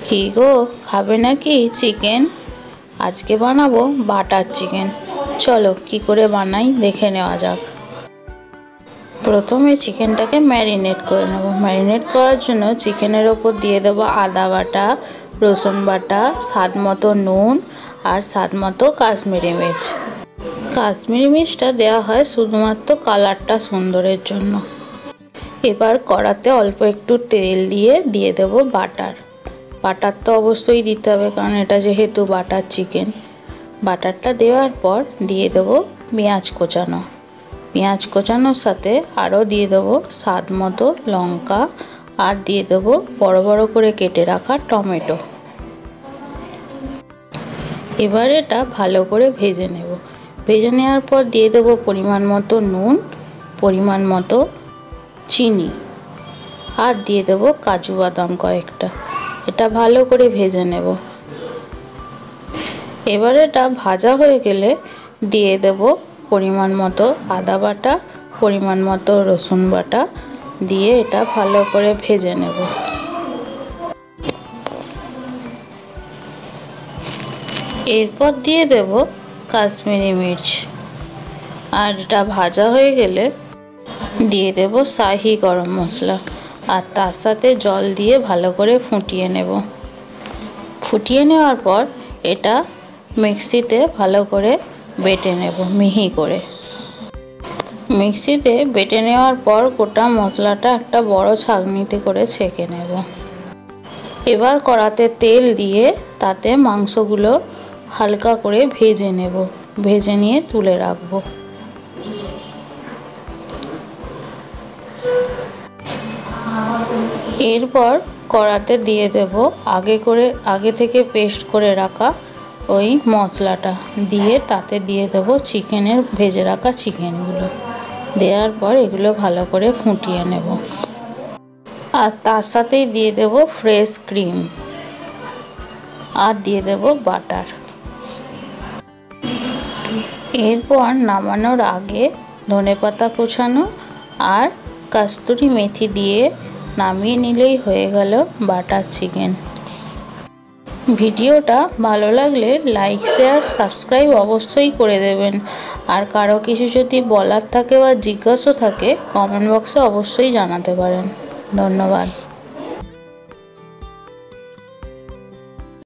কি গো, খাবে নাকি চিকেন? আজকে বানাবো বাটার চিকেন। চলো কি করে বানাই দেখে নেওয়া যাক। প্রথমে চিকেনটাকে ম্যারিনেট করে নেব। ম্যারিনেট করার জন্য চিকেনের ওপর দিয়ে দেবো আদা বাটা, রসুন বাটা, স্বাদ মতো নুন আর স্বাদ মতো কাশ্মীরি মির্চ। কাশ্মীরি মির্চটা দেওয়া হয় শুধুমাত্র কালারটা সুন্দরের জন্য। এবার কড়াতে অল্প একটু তেল দিয়ে দেবো বাটার। বাটার তো অবশ্যই দিতে হবে, কারণ এটা যেহেতু বাটার চিকেন। বাটারটা দেওয়ার পর দিয়ে দেবো পেঁয়াজ কোচানো। পেঁয়াজ কোচানোর সাথে আরও দিয়ে দেবো স্বাদ মতো লঙ্কা আর দিয়ে দেবো বড় বড় করে কেটে রাখা টমেটো। এবার এটা ভালো করে ভেজে নেব। ভেজে নেওয়ার পর দিয়ে দেবো পরিমাণ মতো নুন, পরিমাণ মতো চিনি আর দিয়ে দেবো কাজু বাদাম কয়েকটা। এটা ভালো করে ভেজে নেব। এবার এটা ভাজা হয়ে গেলে দিয়ে দেব পরিমাণ মতো আদা বাটা, পরিমাণ মতো রসুন বাটা দিয়ে এটা ভালো করে ভেজে নেব। এরপর দিয়ে দেব কাশ্মীরি মির্চ। আর এটা ভাজা হয়ে গেলে দিয়ে দেব শাহি গরম মশলা আর তার সাথে জল দিয়ে ভালো করে ফুটিয়ে নেব। ফুটিয়ে নেওয়ার পর এটা মিক্সিতে ভালো করে বেটে নেব মিহি করে। মিক্সিতে বেটে নেওয়ার পর গোটা মশলাটা একটা বড় ছাঁকনিতে করে ছেঁকে নেব। এবার কড়াতে তেল দিয়ে তাতে মাংসগুলো হালকা করে ভেজে নেব। ভেজে নিয়ে তুলে রাখবো। এরপর কড়াতে দিয়ে দেব আগে থেকে পেস্ট করে রাখা ওই মশলাটা দিয়ে তাতে দিয়ে দেব চিকেনের ভেজে রাখা চিকেনগুলো। দেওয়ার পর এগুলো ভালো করে ফুটিয়ে নেব। আর তার সাথেই দিয়ে দেব ফ্রেশ ক্রিম আর দিয়ে দেব বাটার। এরপর নামানোর আগে ধনেপাতা কুচানো আর কস্তুরি মেথি দিয়ে নামিয়ে নিলেই হয়ে গেল বাটার চিকেন। ভিডিওটা ভালো লাগলে লাইক, শেয়ার, সাবস্ক্রাইব অবশ্যই করে দেবেন। আর কারো কিছু যদি বলার থাকে বা জিজ্ঞাসা থাকে কমেন্ট বক্সে অবশ্যই জানাতে পারেন। ধন্যবাদ।